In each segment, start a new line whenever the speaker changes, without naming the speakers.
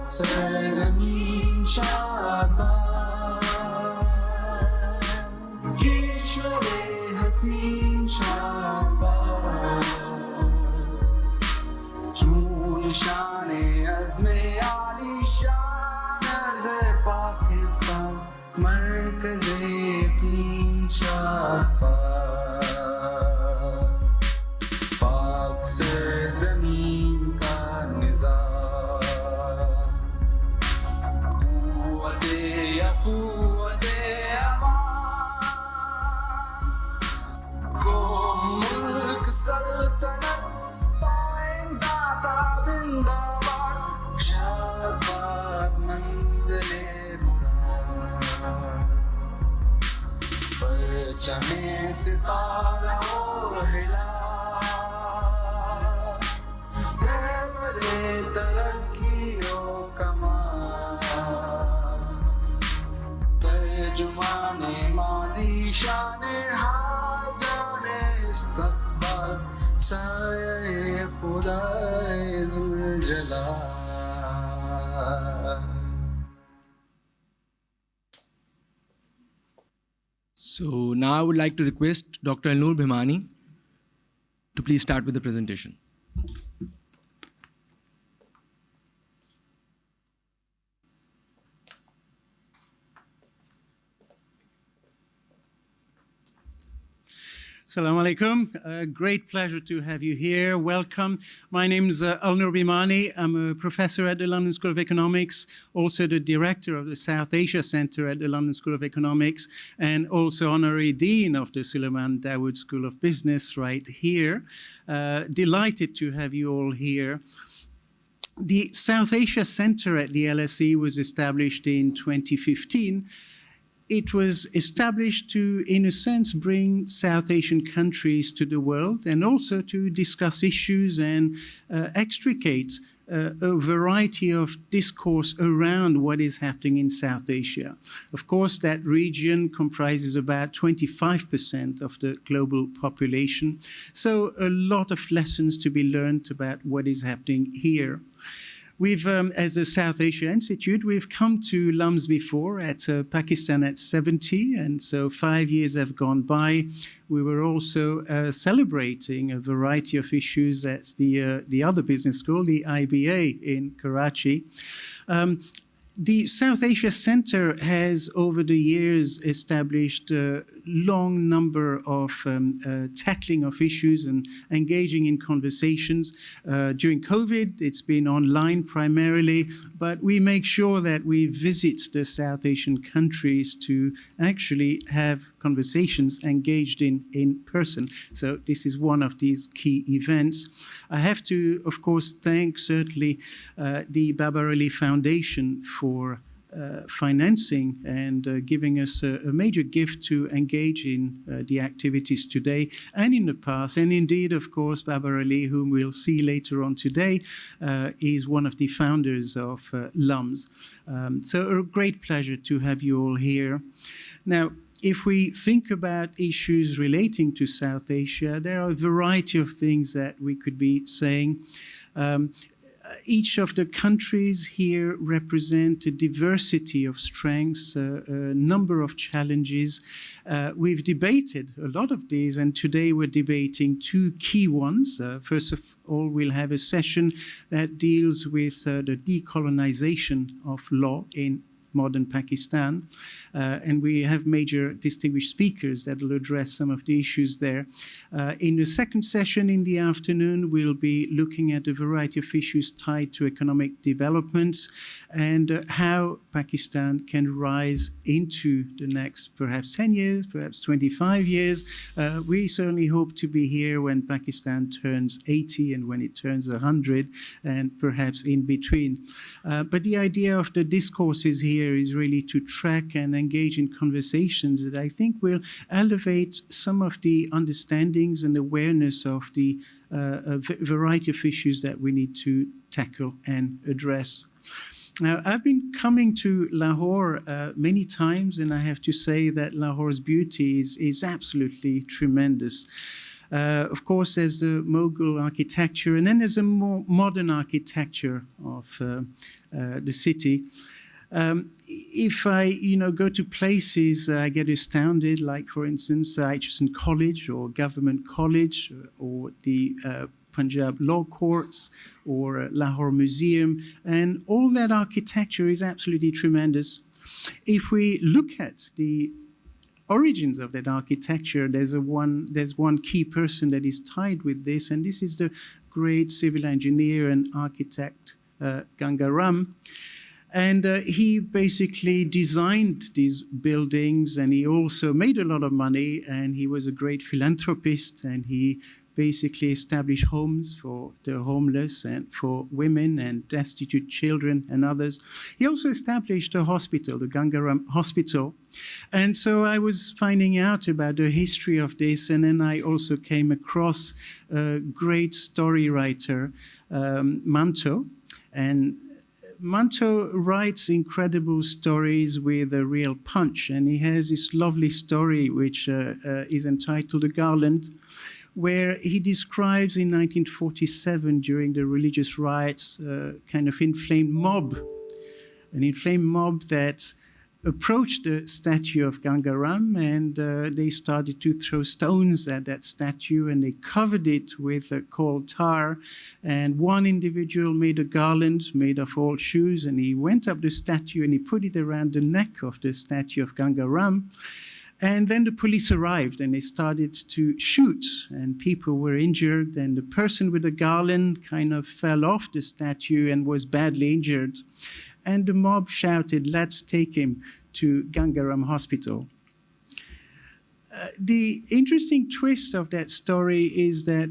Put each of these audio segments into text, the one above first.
सरज़मीन शाबाद किशोरे हसीन शाबाद तूल शाने अज़्मे आली शान अर्ज़े पाकिस्तान मरकज़े पीन शाबाद पाक सरज़मीन का निज़ाम चमे सितारा हिला तेरे तरक्कियों कमाल तर्जुमाने माज़ी शाने हाल जाने इस्तक़बाल साये खुदाए ज़ुल जलाल.
So now I would like to request Dr. Alnoor Bhimani to please start with the presentation.
Assalamu alaikum. Great pleasure to have you here. Welcome. My name is Alnoor Bhimani. I'm a professor at the London School of Economics, also the director of the South Asia Center at the London School of Economics, and also honorary dean of the Suleiman Dawood School of Business right here. Delighted to have you all here. The South Asia Center at the LSE was established in 2015. It was established to, in a sense, bring South Asian countries to the world and also to discuss issues and extricate a variety of discourse around what is happening in South Asia. Of course, that region comprises about 25% of the global population, so a lot of lessons to be learned about what is happening here. We've, as a South Asia Institute, we've come to LUMS before at Pakistan at 70, and so 5 years have gone by. We were also celebrating a variety of issues at the other business school, the IBA in Karachi. The South Asia Center has, over the years, established a long number of tackling of issues and engaging in conversations. During COVID, it's been online primarily, but we make sure that we visit the South Asian countries to actually have conversations engaged in person. So this is one of these key events. I have to, of course, thank certainly the Babar Ali Foundation for financing and giving us a major gift to engage in the activities today and in the past. And indeed, of course, Babar Ali, whom we'll see later on today, is one of the founders of LUMS. So a great pleasure to have you all here. Now, if we think about issues relating to South Asia, there are a variety of things that we could be saying. Each of the countries here represent a diversity of strengths, a number of challenges. We've debated a lot of these, and today we're debating two key ones. First of all, we'll have a session that deals with the decolonization of law in modern Pakistan, and we have major distinguished speakers that will address some of the issues there. In the second session in the afternoon, we'll be looking at a variety of issues tied to economic developments and how Pakistan can rise into the next perhaps 10 years, perhaps 25 years. We certainly hope to be here when Pakistan turns 80 and when it turns 100 and perhaps in between. But the idea of the discourses here is really to track and engage in conversations that I think will elevate some of the understandings and awareness of the variety of issues that we need to tackle and address. Now, I've been coming to Lahore many times, and I have to say that Lahore's beauty is absolutely tremendous. Of course, there's the Mughal architecture, and then there's a more modern architecture of the city. If I, go to places, I get astounded, like, for instance, Aitchison College or Government College or the Punjab Law Courts or Lahore Museum, and all that architecture is absolutely tremendous. If we look at the origins of that architecture, there's one key person that is tied with this, and this is the great civil engineer and architect Gangaram. And he basically designed these buildings, and he also made a lot of money, and he was a great philanthropist, and he basically established homes for the homeless and for women and destitute children and others. He also established a hospital, the Gangaram Hospital. And so I was finding out about the history of this, and then I also came across a great story writer, Manto. And Manto writes incredible stories with a real punch, and he has this lovely story which is entitled The Garland, where he describes in 1947, during the religious riots, kind of inflamed mob, an inflamed mob that approached the statue of Gangaram, and they started to throw stones at that statue, and they covered it with coal tar. And one individual made a garland made of old shoes, and he went up the statue and he put it around the neck of the statue of Gangaram. And then the police arrived, and they started to shoot, and people were injured, and the person with the garland kind of fell off the statue and was badly injured. And the mob shouted, "Let's take him to Gangaram Hospital." The interesting twist of that story is that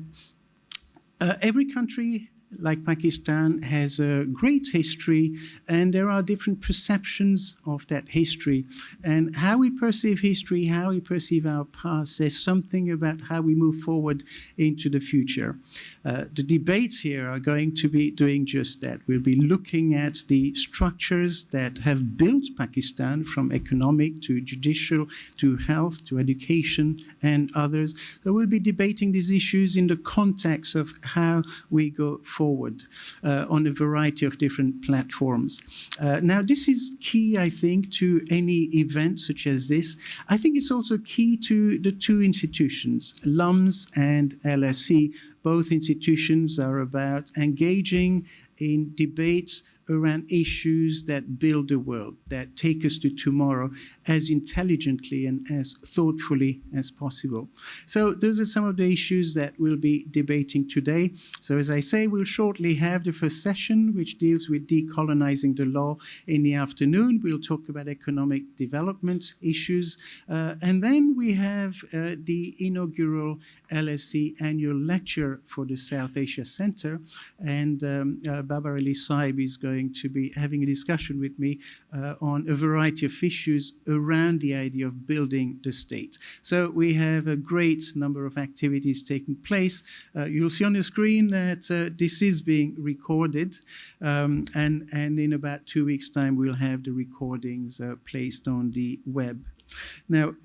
every country, like Pakistan, has a great history, and there are different perceptions of that history. And how we perceive history, how we perceive our past, says something about how we move forward into the future. The debates here are going to be doing just that. We'll be looking at the structures that have built Pakistan, from economic to judicial to health to education and others. So we'll be debating these issues in the context of how we go forward on a variety of different platforms. Now, this is key, I think, to any event such as this. I think it's also key to the two institutions, LUMS and LSE. Both institutions are about engaging in debates around issues that build the world, that take us to tomorrow as intelligently and as thoughtfully as possible. So those are some of the issues that we'll be debating today. So as I say, we'll shortly have the first session, which deals with decolonizing the law. In the afternoon, we'll talk about economic development issues. And then we have the inaugural LSE annual lecture for the South Asia Center. And Babar Ali Saib is going to be having a discussion with me on a variety of issues around the idea of building the state. So we have a great number of activities taking place. You'll see on the screen that this is being recorded, and in about 2 weeks' time we'll have the recordings placed on the web. Now,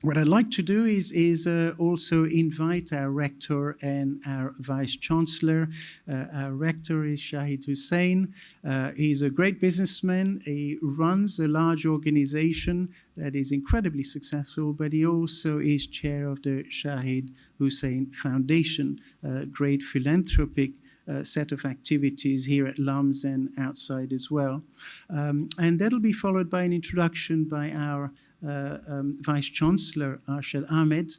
what I'd like to do is also invite our Rector and our Vice-Chancellor. Our Rector is Shahid Hussain. He's a great businessman. He runs a large organization that is incredibly successful, but he also is chair of the Shahid Hussain Foundation, a great philanthropic set of activities here at LUMS and outside as well. And that'll be followed by an introduction by our Vice-Chancellor, Arshad Ahmad.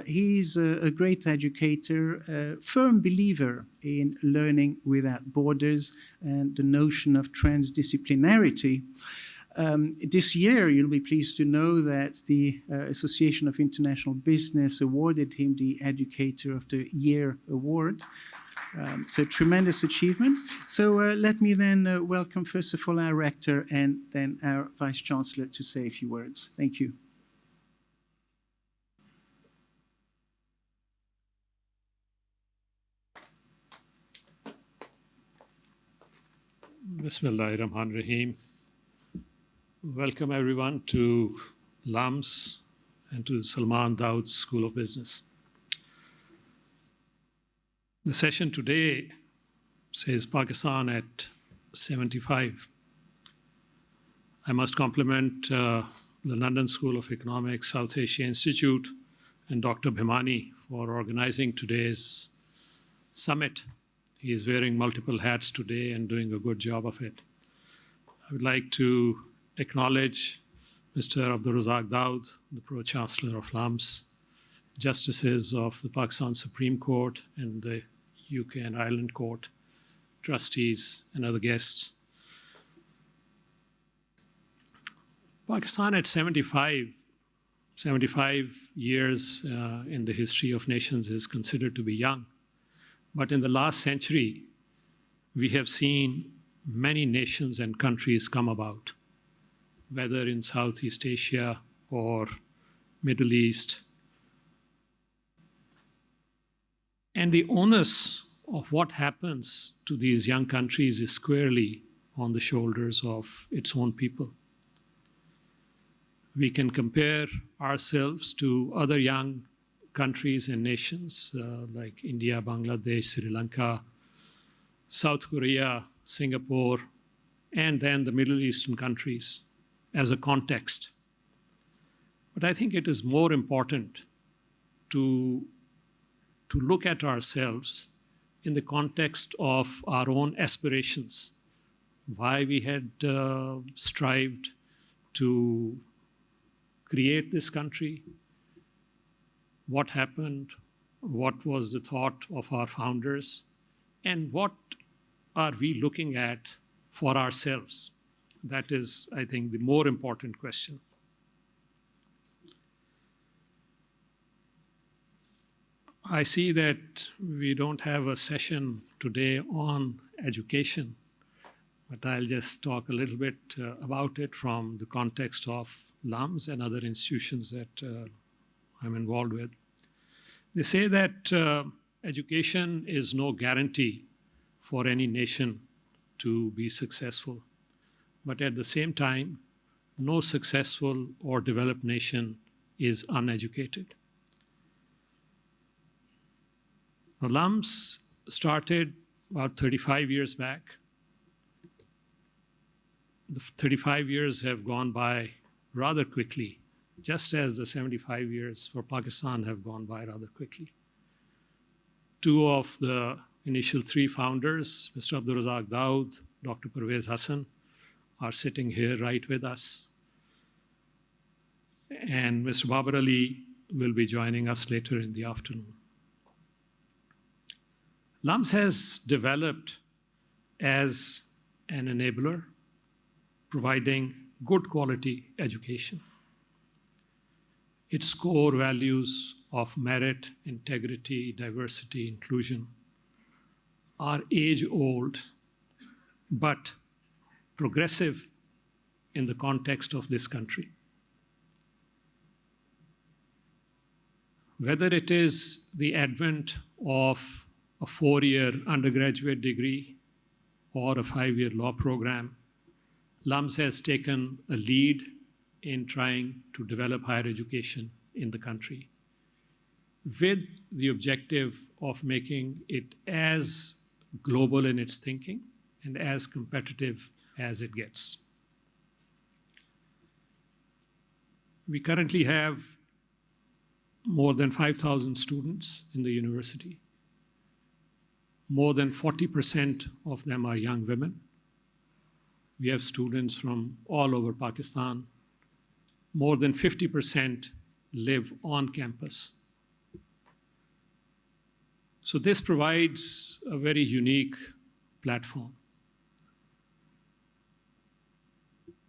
He's a great educator, a firm believer in learning without borders and the notion of transdisciplinarity. This year, you'll be pleased to know that the Association of International Business awarded him the Educator of the Year award. It's a tremendous achievement. So let me then welcome, first of all, our Rector and then our Vice-Chancellor to say a few words. Thank you.
Bismillahirrahmanirrahim. Welcome everyone to LUMS and to the Salman Dawood School of Business. The session today says Pakistan at 75. I must compliment the London School of Economics, South Asia Institute, and Dr. Bhimani for organizing today's summit. He is wearing multiple hats today and doing a good job of it. I would like to acknowledge Mr. Abdul Razak Daud, the Pro-Chancellor of LUMS, Justices of the Pakistan Supreme Court and the UK and Ireland Court, trustees and other guests. Pakistan at 75 years in the history of nations is considered to be young. But in the last century, we have seen many nations and countries come about, whether in Southeast Asia or Middle East. And the onus of what happens to these young countries is squarely on the shoulders of its own people. We can compare ourselves to other young countries and nations like India, Bangladesh, Sri Lanka, South Korea, Singapore, and then the Middle Eastern countries as a context. But I think it is more important to look at ourselves in the context of our own aspirations, why we had strived to create this country, what happened, what was the thought of our founders, and what are we looking at for ourselves? That is, I think, the more important question. I see that we don't have a session today on education, but I'll just talk a little bit about it from the context of LUMS and other institutions that I'm involved with. They say that education is no guarantee for any nation to be successful, but at the same time, no successful or developed nation is uneducated. Now, LUMS started about 35 years back. The 35 years have gone by rather quickly, just as the 75 years for Pakistan have gone by rather quickly. Two of the initial three founders, Mr. Abdul Razak Daud, Dr. Pervez Hassan, are sitting here right with us. And Mr. Babar Ali will be joining us later in the afternoon. LUMS has developed as an enabler, providing good quality education. Its core values of merit, integrity, diversity, inclusion are age-old, but progressive in the context of this country. Whether it is the advent of a 4-year undergraduate degree or a 5-year law program, LUMS has taken a lead in trying to develop higher education in the country with the objective of making it as global in its thinking and as competitive as it gets. We currently have more than 5,000 students in the university. More than 40% of them are young women. We have students from all over Pakistan. More than 50% live on campus. So this provides a very unique platform.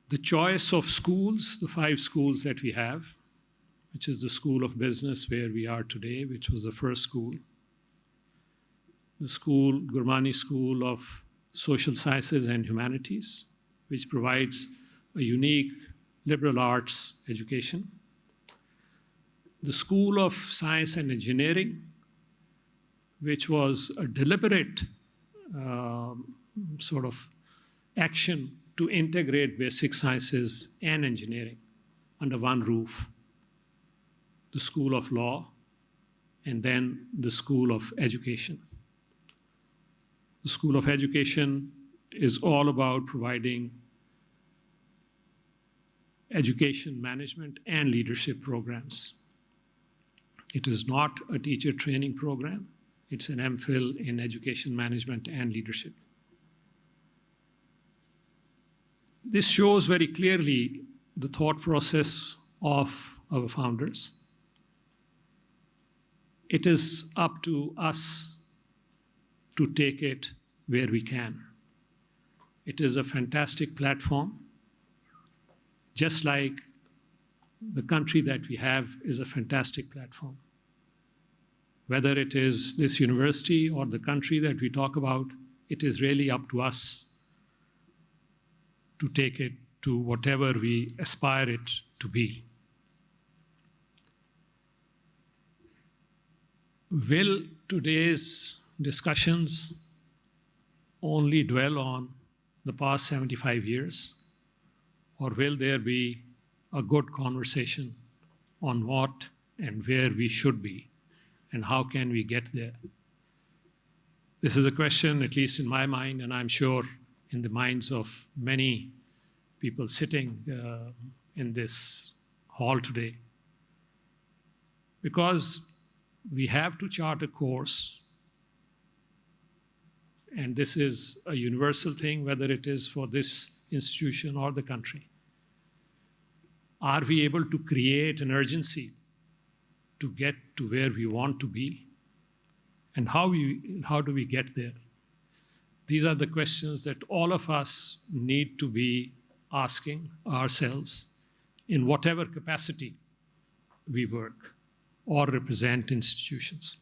The choice of schools, the 5 schools that we have, which is the School of Business where we are today, which was the first school. The school, Bhimani School of Social Sciences and Humanities, which provides a unique liberal arts education. The School of Science and Engineering, which was a deliberate sort of action to integrate basic sciences and engineering under one roof. The School of Law, and then the School of Education. The School of Education is all about providing education management and leadership programs. It is not a teacher training program. It's an MPhil in education management and leadership. This shows very clearly the thought process of our founders. It is up to us to take it where we can. It is a fantastic platform, just like the country that we have is a fantastic platform. Whether it is this university or the country that we talk about, it is really up to us to take it to whatever we aspire it to be. Will today's discussions only dwell on the past 75 years, or will there be a good conversation on what and where we should be and how can we get there? This is a question, at least in my mind, and I'm sure in the minds of many people sitting in this hall today. Because we have to chart a course, and this is a universal thing, whether it is for this institution or the country. Are we able to create an urgency to get to where we want to be? And how do we get there? These are the questions that all of us need to be asking ourselves in whatever capacity we work or represent institutions.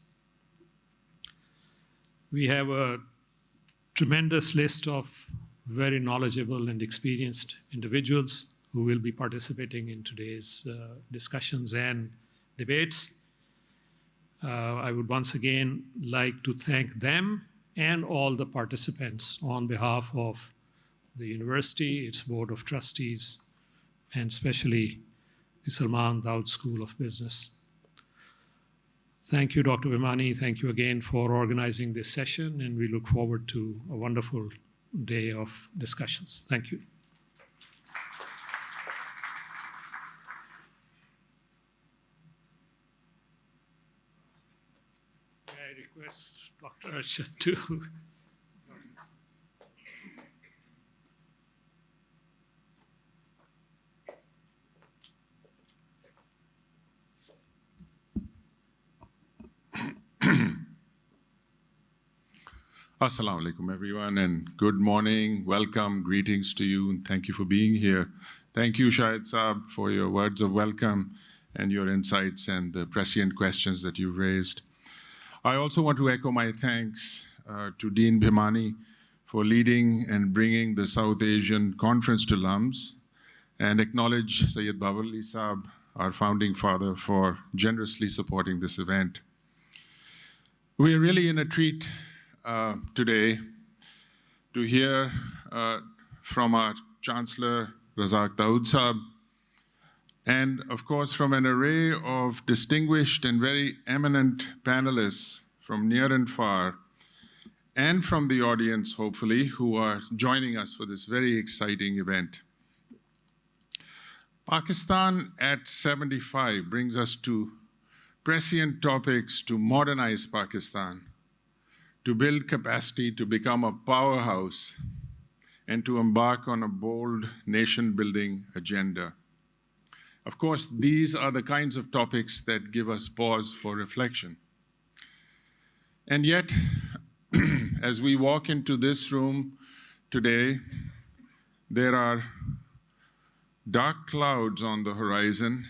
We have a tremendous list of very knowledgeable and experienced individuals who will be participating in today's discussions and debates. I would once again like to thank them and all the participants on behalf of the university, its board of trustees, and especially the Salman Daud School of Business. Thank you, Dr. Bhimani. Thank you again for organizing this session, and we look forward to a wonderful day of discussions. Thank you. May I request Dr. Arshad to
Assalamu alaikum, everyone, and good morning. Welcome, greetings to you, and thank you for being here. Thank you, Shahid Saab, for your words of welcome and your insights and the prescient questions that you've raised. I also want to echo my thanks to Dean Bhimani for leading and bringing the South Asian Conference to LUMS, and acknowledge Sayyid Bawali Saab, our founding father, for generously supporting this event. We are really in a treat today to hear from our Chancellor, Razak Daud Saab, and of course from an array of distinguished and very eminent panelists from near and far, and from the audience, hopefully, who are joining us for this very exciting event. Pakistan at 75 brings us to prescient topics to modernize Pakistan, to build capacity to become a powerhouse, and to embark on a bold nation-building agenda. Of course, these are the kinds of topics that give us pause for reflection. And yet, as we walk into this room today, there are dark clouds on the horizon,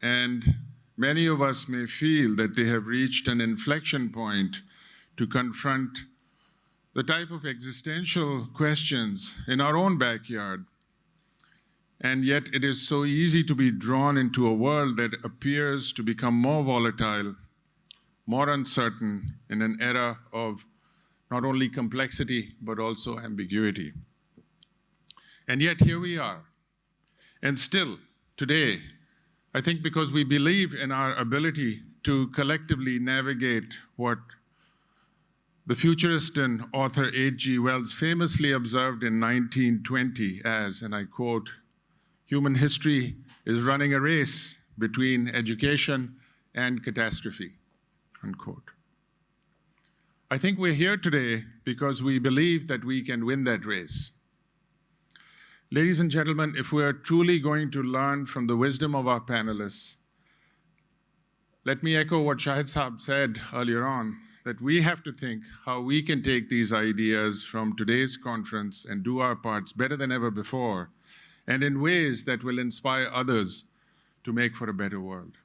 and many of us may feel that they have reached an inflection point to confront the type of existential questions in our own backyard. And yet it is so easy to be drawn into a world that appears to become more volatile, more uncertain in an era of not only complexity, but also ambiguity. And yet here we are. And still, today, I think because we believe in our ability to collectively navigate what The futurist and author H.G. Wells famously observed in 1920 as, and I quote, "Human history is running a race between education and catastrophe," unquote. I think we're here today because we believe that we can win that race. Ladies and gentlemen, if we are truly going to learn from the wisdom of our panelists, let me echo what Shahid Saab said earlier on, that we have to think how we can take these ideas from today's conference and do our parts better than ever before, and in ways that will inspire others to make for a better world.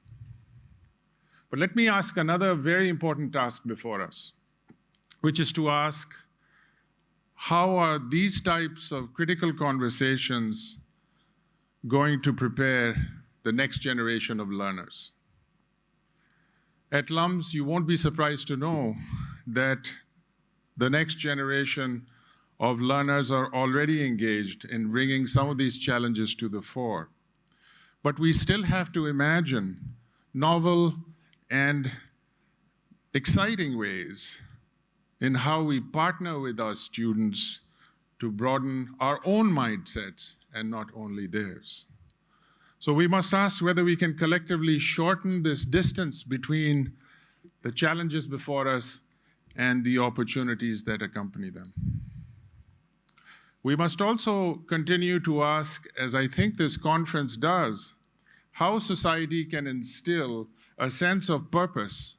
But let me ask another very important task before us, which is to ask, how are these types of critical conversations going to prepare the next generation of learners? At LUMS, you won't be surprised to know that the next generation of learners are already engaged in bringing some of these challenges to the fore. But we still have to imagine novel and exciting ways in how we partner with our students to broaden our own mindsets and not only theirs. So we must ask whether we can collectively shorten this distance between the challenges before us and the opportunities that accompany them. We must also continue to ask, as I think this conference does, how society can instill a sense of purpose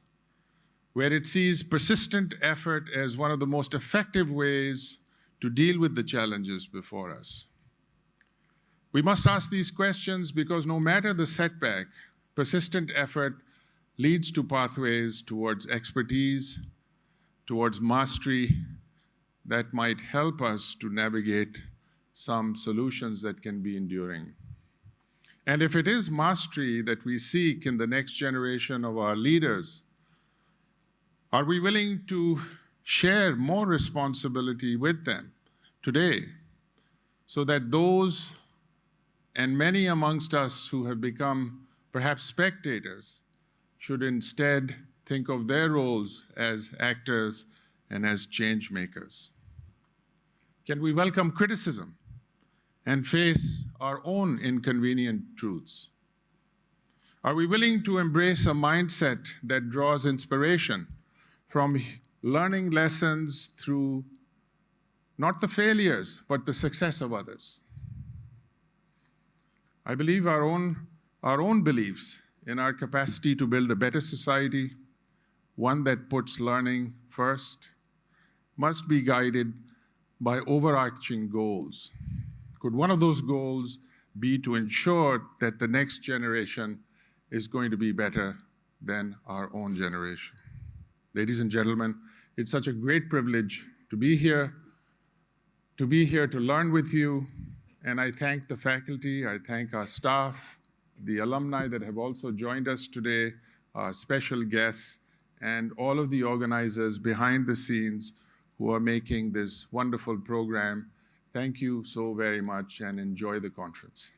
where it sees persistent effort as one of the most effective ways to deal with the challenges before us. We must ask these questions because no matter the setback, persistent effort leads to pathways towards expertise, towards mastery that might help us to navigate some solutions that can be enduring. And if it is mastery that we seek in the next generation of our leaders, are we willing to share more responsibility with them today so that those and many amongst us who have become perhaps spectators should instead think of their roles as actors and as change makers? Can we welcome criticism and face our own inconvenient truths? Are we willing to embrace a mindset that draws inspiration from learning lessons through not the failures, but the success of others? I believe our own beliefs in our capacity to build a better society, one that puts learning first, must be guided by overarching goals. Could one of those goals be to ensure that the next generation is going to be better than our own generation? Ladies and gentlemen, it's such a great privilege to be here to learn with you, and I thank the faculty, I thank our staff, the alumni that have also joined us today, our special guests, and all of the organizers behind the scenes who are making this wonderful program. Thank you so very much and enjoy the conference.